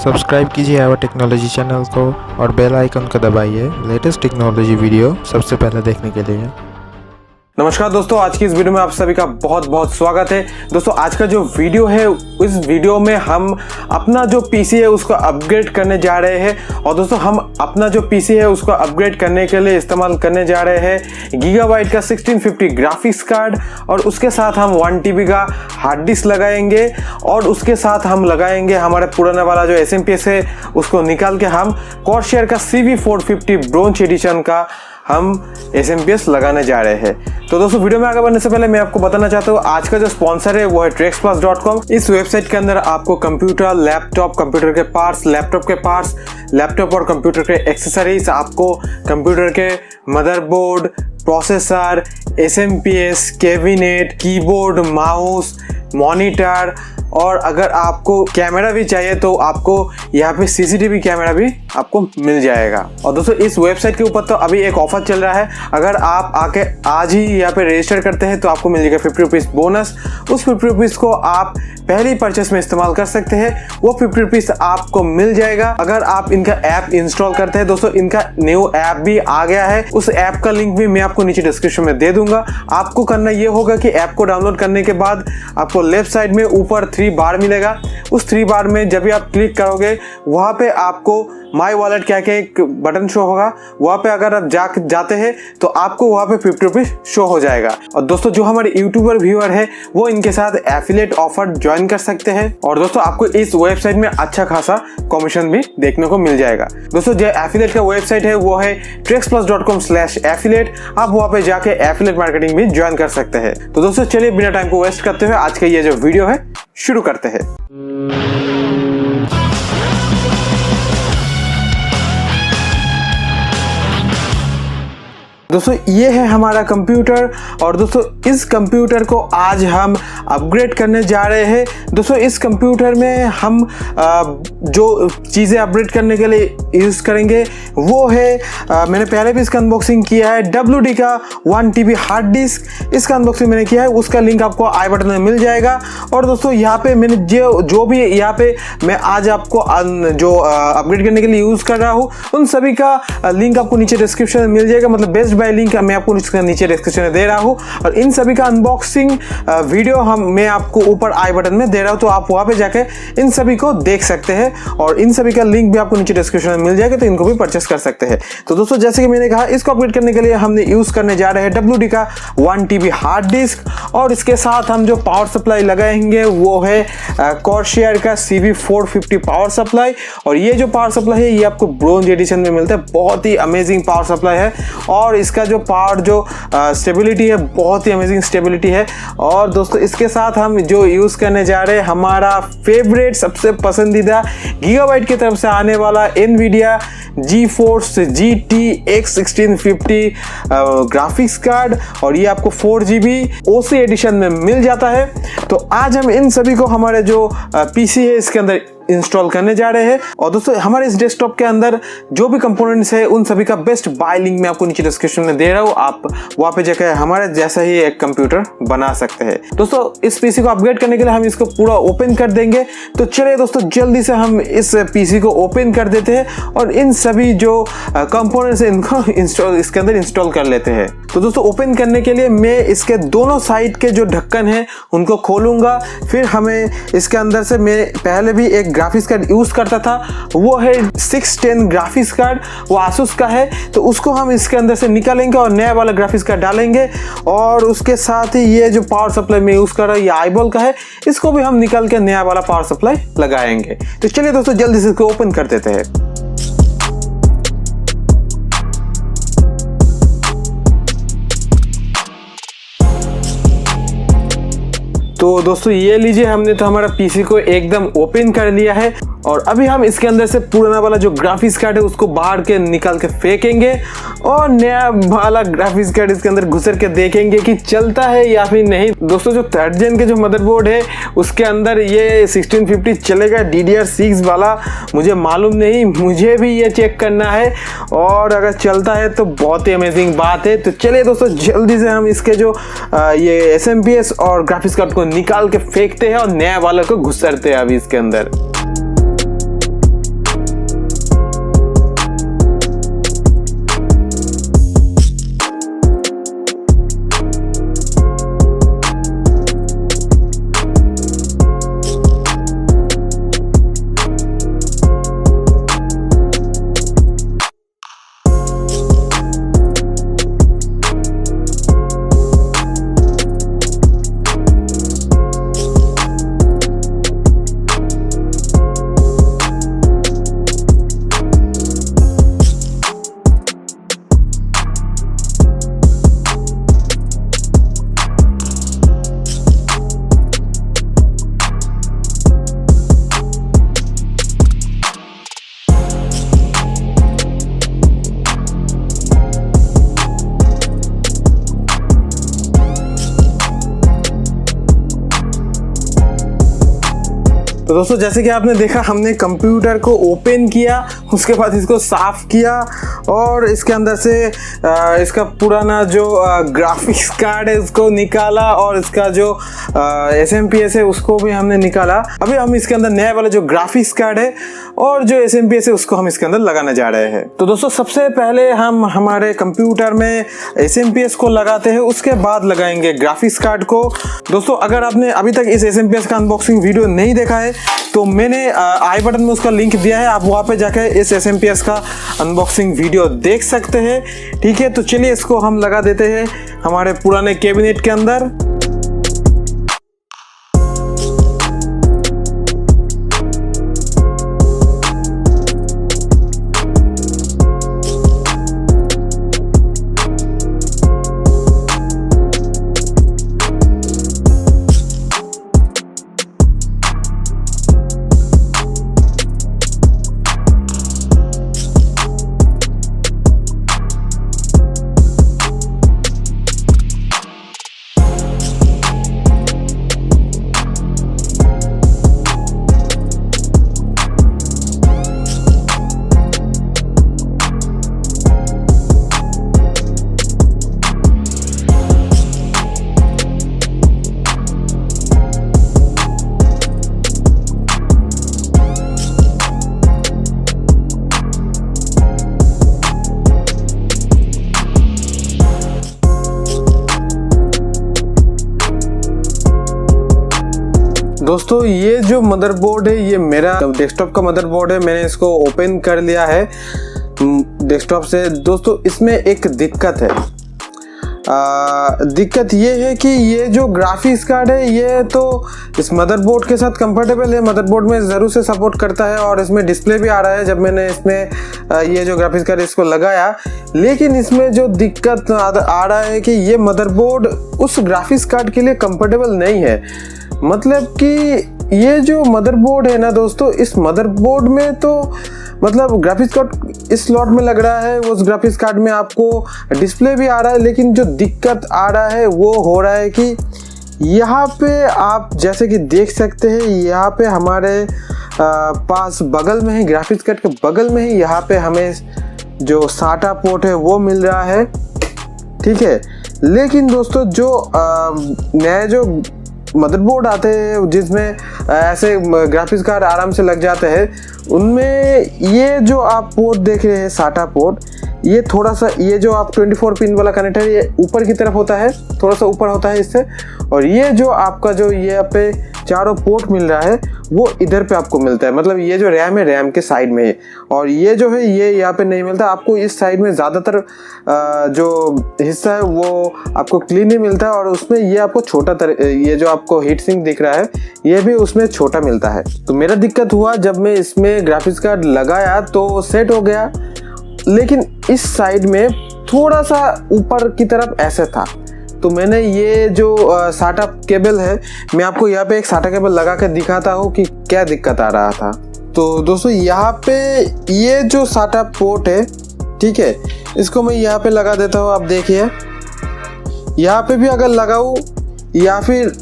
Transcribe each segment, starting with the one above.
Subscribe कीजिए AIOA technology channel को और बेल आइकन को दबाइए लेटेस्ट टेक्नोलॉजी वीडियो सबसे पहले देखने के लिए। नमस्कार दोस्तों, आज की इस वीडियो में आप सभी का बहुत बहुत स्वागत है। दोस्तों आज का जो वीडियो है, इस वीडियो में हम अपना जो पीसी है उसको अपग्रेड करने जा रहे हैं। और दोस्तों हम अपना जो पीसी है उसको अपग्रेड करने के लिए इस्तेमाल करने जा रहे हैं गीगाबाइट का 1650 ग्राफिक्स कार्ड, और उसके साथ हम 1 TB का हार्ड डिस्क लगाएंगे, और उसके साथ हम लगाएंगे हमारे पुराने वाला जो SMP है उसको निकाल के हम कॉर्सर का CV450 ब्रोंज एडिशन का हम SMP लगाने जा रहे हैं। तो दोस्तों वीडियो में आगे बढ़ने से पहले मैं आपको बताना चाहता हूँ आज का जो स्पॉन्सर है वो है TrexPlus.com। इस वेबसाइट के अंदर आपको कंप्यूटर, लैपटॉप, कंप्यूटर के पार्ट्स, लैपटॉप के पार्ट्स, लैपटॉप और कंप्यूटर के एक्सेसरीज, आपको कंप्यूटर के motherboard, processor, SMP, cabinet, keyboard, mouse, monitor, और अगर आपको कैमरा भी चाहिए तो आपको यहाँ पे CCTV कैमरा भी आपको मिल जाएगा। और दोस्तों इस वेबसाइट के ऊपर तो अभी एक ऑफर चल रहा है, अगर आप आके आज ही यहाँ पे रजिस्टर करते हैं तो आपको मिल जाएगा 50 रुपीज़ बोनस। उस 50 रुपीज़ को आप पहली परचेस में इस्तेमाल कर सकते हैं, वो 50 रुपीज़ आपको मिल जाएगा अगर आप इनका ऐप इंस्टॉल करते हैं। दोस्तों इनका न्यू ऐप भी आ गया है, उस ऐप का लिंक भी मैं आपको नीचे डिस्क्रिप्शन में दे दूंगा। आपको करना ये होगा कि ऐप को डाउनलोड करने के बाद आपको लेफ्ट साइड में ऊपर 3 बार मिलेगा, उस 3 बार में जब भी आप क्लिक करोगे वहां पे आपको माई वॉलेट क्या क्या एक बटन शो होगा, वहां पे अगर आप जाते हैं तो आपको वहां पे 50 रुपीज़ शो हो जाएगा। और दोस्तों जो हमारे यूट्यूबर व्यूअर है वो इनके साथ एफिलिएट ऑफर ज्वाइन कर सकते हैं, और दोस्तों आपको इस वेबसाइट में अच्छा खासा कमीशन भी देखने को मिल जाएगा। दोस्तों जो एफिलिएट का वेबसाइट है वो है TrexPlus.com/affiliate। आप वहां पे जाके एफिलिएट मार्केटिंग भी ज्वाइन कर सकते हैं। तो दोस्तों चलिए बिना टाइम को वेस्ट करते हुए आज का ये जो वीडियो है शुरू करते हैं। दोस्तों ये है हमारा कंप्यूटर, और दोस्तों इस कंप्यूटर को आज हम अपग्रेड करने जा रहे हैं। दोस्तों इस कंप्यूटर में हम जो चीज़ें अपग्रेड करने के लिए यूज़ करेंगे वो है, मैंने पहले भी इसका अनबॉक्सिंग किया है, WD का 1 TB हार्ड डिस्क, इसका अनबॉक्सिंग मैंने किया है, उसका लिंक आपको आई बटन में मिल जाएगा। और दोस्तों यहाँ पे मैंने जो भी यहाँ पे मैं आज आपको जो अपग्रेड करने के लिए यूज़ कर रहा हूँ उन सभी का लिंक आपको नीचे डिस्क्रिप्शन में मिल जाएगा, मतलब बेस्ट बाय लिंक मैं आपको नीचे डिस्क्रिप्शन में दे रहा हूँ। और इन सभी का अनबॉक्सिंग वीडियो मैं आपको ऊपर आई बटन में दे रहा हूँ, तो आप वहाँ पे जाके इन सभी को देख सकते हैं, और इन सभी का लिंक भी आपको नीचे डिस्क्रिप्शन में मिल जाएगा, तो इनको भी परचेस कर सकते हैं। तो दोस्तों जैसे कि मैंने कहा, इसको अपग्रेड करने के लिए हमने यूज करने जा रहे हैं WD का 1 TB हार्ड डिस्क, और इसके साथ हम जो पावर सप्लाई लगाएंगे वो है कॉर्सर का CV450 पावर सप्लाई। और ये जो पावर सप्लाई है ये आपको ब्रोंज एडिशन में मिलता है, बहुत ही अमेजिंग पावर सप्लाई है, और इसका जो पावर जो स्टेबिलिटी है बहुत ही अमेजिंग स्टेबिलिटी है। और दोस्तों इसके साथ हम जो यूज़ करने जा रहे हैं हमारा फेवरेट सबसे पसंदीदा गीगाबाइट की तरफ से आने वाला NVIDIA GeForce GTX 1650 graphics card, और ये आपको 4 GB OC एडिशन में मिल जाता है। तो आज हम इन सभी को हमारे जो PC है इसके अंदर इंस्टॉल करने जा रहे हैं। और दोस्तों हमारे इस डेस्कटॉप के अंदर जो भी कंपोनेंट्स है उन सभी का बेस्ट बाय लिंक मैं आपको नीचे डिस्क्रिप्शन में दे रहा हूँ, आप वहाँ पे जाकर हमारे जैसा ही एक कंप्यूटर बना सकते हैं। दोस्तों इस पीसी को अपग्रेड करने के लिए हम इसको पूरा ओपन कर देंगे। तो चलिए दोस्तों जल्दी से हम इस पीसी को ओपन कर देते हैं और इन सभी जो कंपोनेंट्स है इनको इसके अंदर इंस्टॉल कर लेते हैं। तो दोस्तों ओपन करने के लिए मैं इसके दोनों साइड के जो ढक्कन है उनको खोलूंगा, फिर हमें इसके अंदर से, मैं पहले भी एक ग्राफिक्स कार्ड यूज करता था, वो है 610 ग्राफिक्स कार्ड, वो आसूस का है, तो उसको हम इसके अंदर से निकालेंगे और नया वाला ग्राफिक्स कार्ड डालेंगे। और उसके साथ ही ये जो पावर सप्लाई में यूज कर रहा हूँ ये आईबॉल का है, इसको भी हम निकाल के नया वाला पावर सप्लाई लगाएंगे। तो चलिए दोस्तों जल्दी से इसको ओपन कर देते हैं। तो दोस्तों ये लीजिए, हमने तो हमारा पीसी को एकदम ओपन कर लिया है, और अभी हम इसके अंदर से पुराना वाला जो ग्राफिक्स कार्ड है उसको बाहर के निकाल के फेंकेंगे, और नया वाला ग्राफिक्स कार्ड इसके अंदर घुसर के देखेंगे कि चलता है या फिर नहीं। दोस्तों जो 3rd जेन के जो मदरबोर्ड है उसके अंदर ये 1650 चलेगा, DDR6 वाला मुझे मालूम नहीं, मुझे भी ये चेक करना है, और अगर चलता है तो बहुत ही अमेजिंग बात है। तो चलिए दोस्तों जल्दी से हम इसके जो ये SMP और ग्राफिक्स कार्ड को निकाल के फेंकते हैं और नया वाला को घुसरते हैं अभी इसके अंदर। तो दोस्तों जैसे कि आपने देखा, हमने कंप्यूटर को ओपन किया, उसके बाद इसको साफ किया और इसके अंदर से इसका पुराना जो ग्राफिक्स कार्ड है उसको निकाला और इसका जो SMPS है उसको भी हमने निकाला। अभी हम इसके अंदर नया वाला जो ग्राफिक्स कार्ड है और जो SMPS है उसको हम इसके अंदर लगाने जा रहे हैं। तो दोस्तों सबसे पहले हम हमारे कंप्यूटर में SMPS को लगाते हैं, उसके बाद लगाएंगे ग्राफिक्स कार्ड को। दोस्तों अगर आपने अभी तक इस SMPS का अनबॉक्सिंग वीडियो नहीं देखा है तो मैंने आई बटन में उसका लिंक दिया है, आप वहाँ पे जाकर इस SMPS का अनबॉक्सिंग वीडियो देख सकते हैं। ठीक है, तो चलिए इसको हम लगा देते हैं हमारे पुराने कैबिनेट के अंदर। दोस्तों ये जो मदरबोर्ड है ये मेरा डेस्कटॉप का मदरबोर्ड है, मैंने इसको ओपन कर लिया है डेस्कटॉप से। दोस्तों इसमें एक दिक्कत है, दिक्कत ये है कि ये जो ग्राफिक्स कार्ड है ये तो इस मदरबोर्ड के साथ कंफर्टेबल है, मदरबोर्ड में ज़रूर से सपोर्ट करता है और इसमें डिस्प्ले भी आ रहा है जब मैंने इसमें ये जो ग्राफिक्स कार्ड इसको लगाया। लेकिन इसमें जो दिक्कत आ रहा है कि ये मदरबोर्ड उस ग्राफिक्स कार्ड के लिए कंफर्टेबल नहीं है। मतलब कि ये जो मदरबोर्ड है ना दोस्तों, इस मदरबोर्ड में तो मतलब ग्राफिक्स कार्ड इस स्लॉट में लग रहा है, उस ग्राफिक्स कार्ड में आपको डिस्प्ले भी आ रहा है, लेकिन जो दिक्कत आ रहा है वो हो रहा है कि यहाँ पे आप जैसे कि देख सकते हैं, यहाँ पे हमारे पास बगल में ही ग्राफिक्स कार्ड के बगल में ही यहाँ पे हमें जो साटा पोर्ट है वो मिल रहा है। ठीक है, लेकिन दोस्तों जो नए जो मदरबोर्ड आते हैं जिसमें ऐसे ग्राफिक्स कार्ड आराम से लग जाते हैं, उनमें ये जो आप पोर्ट देख रहे हैं साटा पोर्ट, ये थोड़ा सा ये जो आप 24 पिन वाला कनेक्टर ये ऊपर की तरफ होता है, थोड़ा सा ऊपर होता है इससे, और ये जो आपका जो ये पे चारों पोर्ट मिल रहा है वो इधर पे आपको मिलता है। मतलब ये जो रैम है रैम के साइड में है और ये जो है ये यहाँ पे नहीं मिलता आपको। इस साइड में ज़्यादातर जो हिस्सा है वो आपको क्लीन ही मिलता है और उसमें ये आपको छोटा ये जो आपको हीट सिंक दिख रहा है ये भी उसमें छोटा मिलता है। तो मेरा दिक्कत हुआ जब मैं इसमें ग्राफिक्स कार्ड लगाया तो सेट हो गया, लेकिन इस साइड में थोड़ा सा ऊपर की तरफ ऐसे था। तो मैंने ये जो साटा केबल है, मैं आपको यहाँ पे एक साटा केबल लगा के दिखाता हूँ कि क्या दिक्कत आ रहा था। तो दोस्तों यहाँ पे ये जो साटा पोर्ट है, ठीक है, इसको मैं यहाँ पे लगा देता हूँ। आप देखिए यहाँ पे भी अगर लगाऊँ या फिर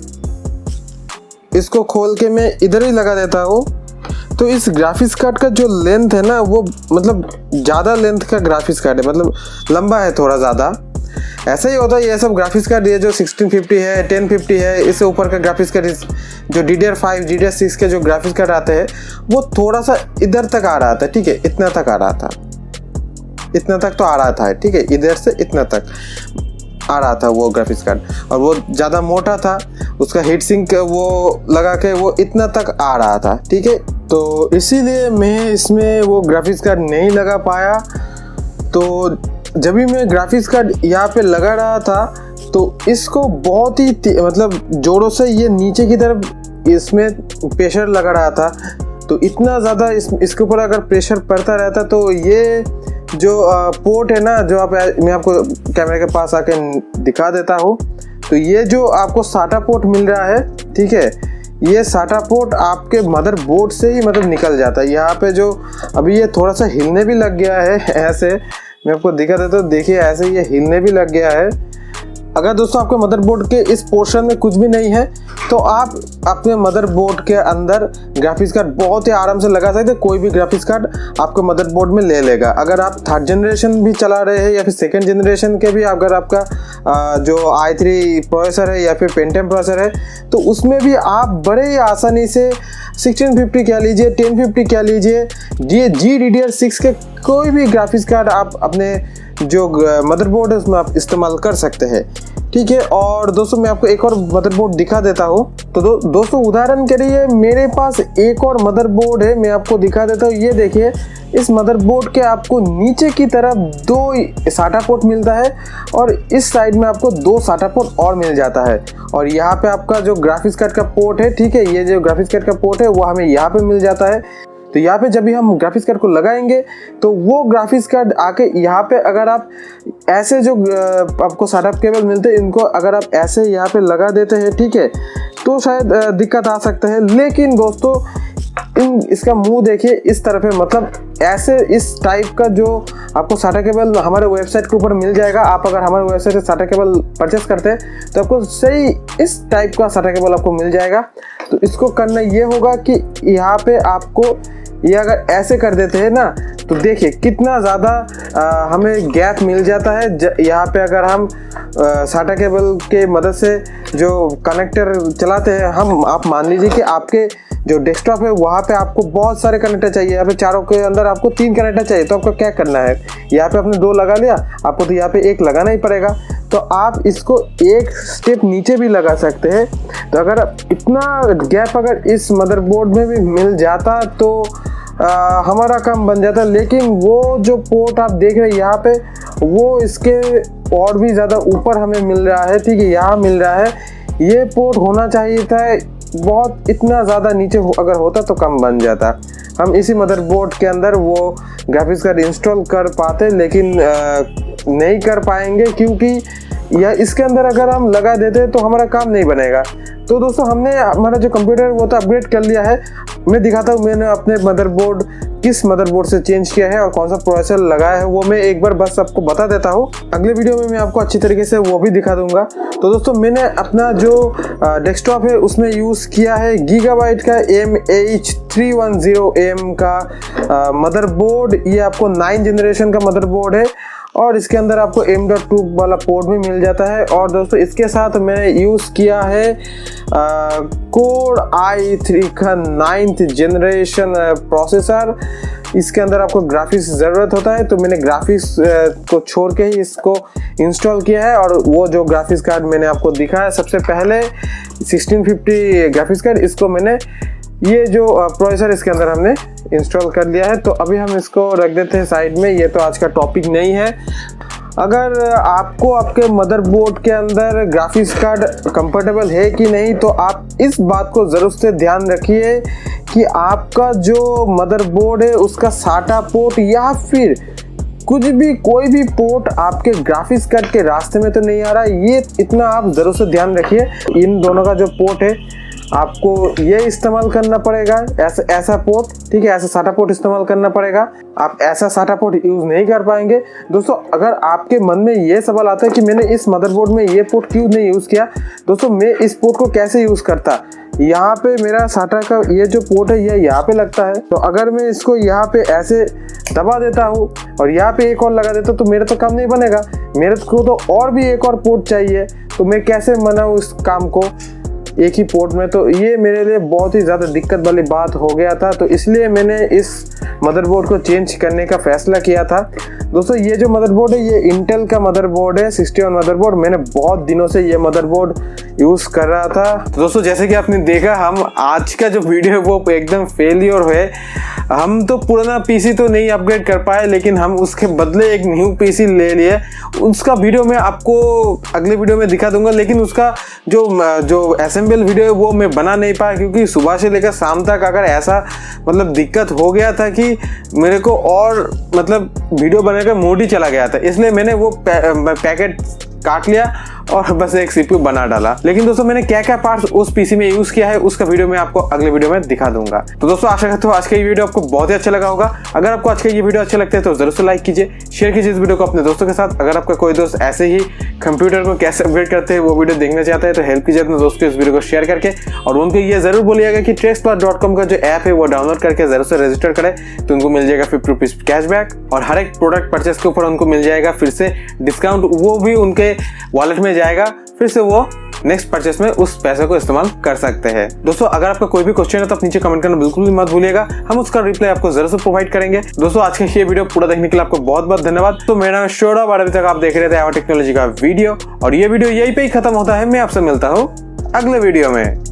इसको खोल के मैं इधर ही लगा देता हूँ, तो इस ग्राफिक्स कार्ड का जो लेंथ है ना वो मतलब ज़्यादा लेंथ का ग्राफिक्स कार्ड है, मतलब लंबा है थोड़ा ज़्यादा। ऐसा ही होता है ये सब ग्राफिक्स कार्ड, ये जो 1650 है 1050 है, इससे ऊपर का ग्राफिक्स कार्ड जो DDR5 DDR6 के जो ग्राफिक्स कार्ड आते हैं वो थोड़ा सा इधर तक आ रहा था। ठीक है, इतना तक आ रहा था, इतना तक तो आ रहा था। ठीक है, इधर से इतना तक आ रहा था वो ग्राफिक्स कार्ड, और वो ज़्यादा मोटा था, उसका हीट सिंक वो लगा के वो इतना तक आ रहा था। ठीक है, तो इसीलिए मैं इसमें वो ग्राफिक्स कार्ड नहीं लगा पाया। तो जब भी मैं ग्राफिक्स कार्ड यहाँ पे लगा रहा था तो इसको बहुत ही मतलब जोरों से ये नीचे की तरफ इसमें प्रेशर लगा रहा था। तो इतना ज़्यादा इसके ऊपर अगर प्रेशर पड़ता रहता तो ये जो पोर्ट है ना, जो मैं आपको कैमरे के पास आके दिखा देता हूँ, तो ये जो आपको साटा पोर्ट मिल रहा है, ठीक है, ये साटा पोर्ट आपके मदरबोर्ड से ही मतलब निकल जाता है। यहाँ पे जो अभी ये थोड़ा सा हिलने भी लग गया है, ऐसे मैं आपको दिखा देता हूँ, देखिए ऐसे ये हिलने भी लग गया है। अगर दोस्तों आपके मदरबोर्ड के इस पोर्शन में कुछ भी नहीं है तो आप अपने मदरबोर्ड के अंदर ग्राफिक्स कार्ड बहुत ही आराम से लगा सकते हैं। कोई भी ग्राफिक्स कार्ड आपके मदरबोर्ड में ले लेगा। अगर आप 3rd जनरेशन भी चला रहे हैं या फिर 2nd जनरेशन के भी, अगर आपका जो i3 प्रोसेसर है या फिर पेंटियम प्रोसेसर है, तो उसमें भी आप बड़े ही आसानी से 1650 कह लीजिए, 1050 कह लीजिए, GDDR6 के कोई भी ग्राफिक्स कार्ड आप अपने जो मदरबोर्ड है उसमें आप इस्तेमाल कर सकते हैं। ठीक है। और दोस्तों मैं आपको एक और मदरबोर्ड दिखा देता हूँ। तो दोस्तों उदाहरण के लिए मेरे पास एक और मदरबोर्ड है, मैं आपको दिखा देता हूँ। ये देखिए, इस मदरबोर्ड के आपको नीचे की तरफ 2 साटा पोर्ट मिलता है और इस साइड में आपको 2 साटा पोर्ट और मिल जाता है। और यहाँ पे आपका जो ग्राफिक्स कार्ड का पोर्ट है, ठीक है, ये जो ग्राफिक्स कार्ड का पोर्ट है वो हमें यहाँ पे मिल जाता है। तो यहाँ पे जब भी हम ग्राफिक्स कार्ड को लगाएंगे तो वो ग्राफिक्स कार्ड आके यहाँ पे, अगर आप ऐसे जो आपको सेटअप केबल मिलते हैं, इनको अगर आप ऐसे यहाँ पे लगा देते हैं, ठीक है, तो शायद दिक्कत आ सकता है। लेकिन दोस्तों इसका मुंह देखिए, इस तरफ है, मतलब ऐसे इस टाइप का जो आपको साटा केबल हमारे वेबसाइट के ऊपर मिल जाएगा। आप अगर हमारे वेबसाइट से साटा केबल परचेस करते हैं तो आपको सही इस टाइप का साटा केबल आपको मिल जाएगा। तो इसको करना ये होगा कि यहाँ पे आपको ये अगर ऐसे कर देते हैं ना, तो देखिए कितना ज़्यादा हमें गैप मिल जाता है। यहाँ पे अगर हम साटा केबल के मदद से जो कनेक्टर चलाते हैं, आप मान लीजिए कि आपके जो डेस्कटॉप है वहाँ पे आपको बहुत सारे कनेक्टर चाहिए। यहाँ पे चारों के अंदर आपको 3 कनेक्टर चाहिए, तो आपको क्या करना है, यहाँ पे आपने 2 लगा लिया, आपको तो यहाँ पे 1 लगाना ही पड़ेगा। तो आप इसको एक स्टेप नीचे भी लगा सकते हैं। तो अगर इतना गैप अगर इस मदरबोर्ड में भी मिल जाता तो हमारा काम बन जाता। लेकिन वो जो पोर्ट आप देख रहे हैं यहाँ पे, वो इसके और भी ज़्यादा ऊपर हमें मिल रहा है। ठीक है, यहाँ मिल रहा है। ये पोर्ट होना चाहिए था बहुत, इतना ज़्यादा नीचे अगर होता तो कम बन जाता। हम इसी मदरबोर्ड के अंदर वो ग्राफिक्स कार्ड इंस्टॉल कर पाते, लेकिन नहीं कर पाएंगे, क्योंकि या इसके अंदर अगर हम लगा देते तो हमारा काम नहीं बनेगा। तो दोस्तों हमने हमारा जो कंप्यूटर वो तो अपग्रेड कर लिया है। मैं दिखाता हूँ मैंने अपने मदरबोर्ड किस मदरबोर्ड से चेंज किया है और कौन सा प्रोसेसर लगाया है, वो मैं एक बार बस आपको बता देता हूँ। अगले वीडियो में मैं आपको अच्छी तरीके से वो भी दिखा दूंगा। तो दोस्तों मैंने अपना जो डेस्कटॉप है उसमें यूज़ किया है GB का MH310M का मदरबोर्ड। ये आपको 9th जनरेशन का मदरबोर्ड है और इसके अंदर आपको M.2 वाला पोर्ट भी मिल जाता है। और दोस्तों इसके साथ मैंने यूज़ किया है कोर i3 का 9th जनरेशन प्रोसेसर। इसके अंदर आपको ग्राफिक्स ज़रूरत होता है, तो मैंने ग्राफिक्स को छोड़ के ही इसको इंस्टॉल किया है। और वो जो ग्राफिक्स कार्ड मैंने आपको दिखाया सबसे पहले 1650 ग्राफिक्स कार्ड, इसको मैंने ये जो प्रोसेसर इसके अंदर हमने इंस्टॉल कर लिया है। तो अभी हम इसको रख देते हैं साइड में, ये तो आज का टॉपिक नहीं है। अगर आपको आपके मदरबोर्ड के अंदर ग्राफिक्स कार्ड कंफर्टेबल है कि नहीं, तो आप इस बात को ज़रूर से ध्यान रखिए कि आपका जो मदरबोर्ड है उसका साटा पोर्ट या फिर कुछ भी कोई भी पोर्ट आपके ग्राफिक्स कार्ड के रास्ते में तो नहीं आ रहा। ये इतना आप ज़रूर से ध्यान रखिए। इन दोनों का जो पोर्ट है आपको ये इस्तेमाल करना पड़ेगा, ऐसा पोर्ट, ठीक है, ऐसा साटा पोर्ट इस्तेमाल करना पड़ेगा। आप ऐसा साटा पोर्ट यूज़ नहीं कर पाएंगे। दोस्तों अगर आपके मन में ये सवाल आता है कि मैंने इस मदरबोर्ड में ये पोर्ट क्यों नहीं यूज़ किया, दोस्तों मैं इस पोर्ट को कैसे यूज़ करता, यहाँ पे मेरा साटा का ये जो पोर्ट है ये यहाँ पे लगता है। तो अगर मैं इसको यहाँ पे ऐसे दबा देता हूँ और यहाँ पे एक और लगा देता हूँ तो मेरा तो काम नहीं बनेगा। मेरे को तो और भी एक और पोर्ट चाहिए, तो मैं कैसे मनाऊँ इस काम को एक ही पोर्ट में। तो ये मेरे लिए बहुत ही ज़्यादा दिक्कत वाली बात हो गया था। तो इसलिए मैंने इस मदरबोर्ड को चेंज करने का फैसला किया था। दोस्तों ये जो मदरबोर्ड है ये इंटेल का मदरबोर्ड है, 61 मदरबोर्ड। मैंने बहुत दिनों से ये मदरबोर्ड यूज़ कर रहा था। तो दोस्तों जैसे कि आपने देखा, हम आज का जो वीडियो है वो एकदम फेलियर है। हम तो पुराना पीसी तो नहीं अपग्रेड कर पाए, लेकिन हम उसके बदले एक न्यू पीसी ले लिए। उसका वीडियो मैं आपको अगले वीडियो में दिखा दूंगा, लेकिन उसका जो असेंबल वीडियो है वो मैं बना नहीं पाया, क्योंकि सुबह से लेकर शाम तक अगर ऐसा मतलब दिक्कत हो गया था कि मेरे को और मतलब वीडियो बनाने का मूड ही चला गया था। इसलिए मैंने वो पैकेट काट लिया और बस एक CPU बना डाला। लेकिन दोस्तों मैंने क्या क्या पार्ट्स उस PC में यूज किया है उसका वीडियो मैं आपको अगले वीडियो में दिखा दूंगा। तो दोस्तों आशा करता हूँ आज का ये वीडियो आपको बहुत ही अच्छा लगा होगा। अगर आपको आज का ये वीडियो अच्छा लगता है तो जरूर से लाइक कीजिए, शेयर कीजिए इस वीडियो को अपने दोस्तों के साथ। अगर आपका कोई दोस्त ऐसे ही कंप्यूटर को कैसे अपग्रेड करते हैं वो वीडियो देखना चाहता है तो हेल्प कीजिए अपने दोस्त को इस वीडियो को शेयर करके, और उनको ये जरूर बोलिएगा कि TrexPlus.com का जो ऐप है वो डाउनलोड करके जरूर से रजिस्टर करें, तो उनको मिल जाएगा 50 रुपीज कैशबैक और हर एक प्रोडक्ट परचेस के ऊपर उनको मिल जाएगा फिर से डिस्काउंट, वो भी उनके वॉलेट में जाएगा, फिर से वो नेक्स्ट परचेस में उस पैसे को इस्तेमाल कर सकते हैं। दोस्तों अगर आपका कोई भी क्वेश्चन है तो आप नीचे कमेंट करना बिल्कुल भी मत भूलिएगा, हम उसका रिप्लाई आपको जरूर से प्रोवाइड करेंगे। दोस्तों आज का ये वीडियो पूरा देखने के लिए आपको बहुत बहुत धन्यवाद। तो मेरा नाम शोड़ा और अभी तक आप देख रहे थे AIOA टेक्नोलॉजी का वीडियो, और ये वीडियो यहीं पे ही खत्म होता है। मैं आपसे मिलता हूँ अगले वीडियो में।